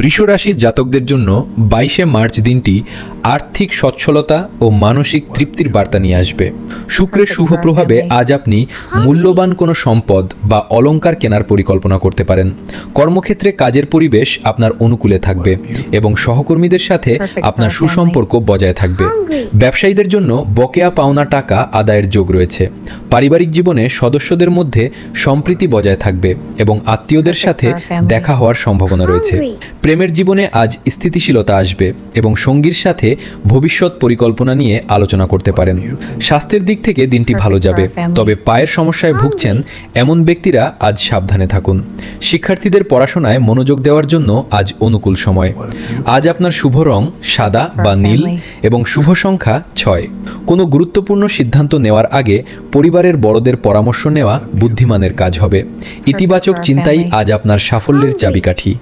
বৃষ রাশির জাতকদের জন্য 22শে মার্চ দিনটি আর্থিক সচ্ছলতা ও মানসিক তৃপ্তির বার্তা নিয়ে আসবে। শুক্রের শুভ প্রভাবে আজ আপনি মূল্যবান কোনো সম্পদ বা অলংকার কেনার পরিকল্পনা করতে পারেন। কর্মক্ষেত্রে কাজের পরিবেশ আপনার অনুকূলে থাকবে এবং সহকর্মীদের সাথে আপনার সুসম্পর্ক বজায় থাকবে। ব্যবসায়ীদের জন্য বকেয়া পাওনা টাকা আদায়ের যোগ রয়েছে। পারিবারিক জীবনে সদস্যদের মধ্যে সম্প্রীতি বজায় থাকবে এবং আত্মীয়দের সাথে দেখা হওয়ার সম্ভাবনা রয়েছে। প্রেমের জীবনে আজ স্থিতিশীলতা আসবে এবং সঙ্গীর সাথে ভবিষ্যৎ পরিকল্পনা নিয়ে আলোচনা করতে পারেন। স্বাস্থ্যের দিক থেকে দিনটি ভালো যাবে, তবে পায়ের সমস্যায় ভুগছেন এমন ব্যক্তিরা আজ সাবধানে থাকুন। শিক্ষার্থীদের পড়াশোনায় মনোযোগ দেওয়ার জন্য আজ অনুকূল সময়। আজ আপনার শুভ রং সাদা বা নীল এবং শুভ সংখ্যা 6। কোনো গুরুত্বপূর্ণ সিদ্ধান্ত নেওয়ার আগে পরিবারের বড়দের পরামর্শ নেওয়া বুদ্ধিমানের কাজ হবে। ইতিবাচক চিন্তাই আজ আপনার সাফল্যের চাবিকাঠি।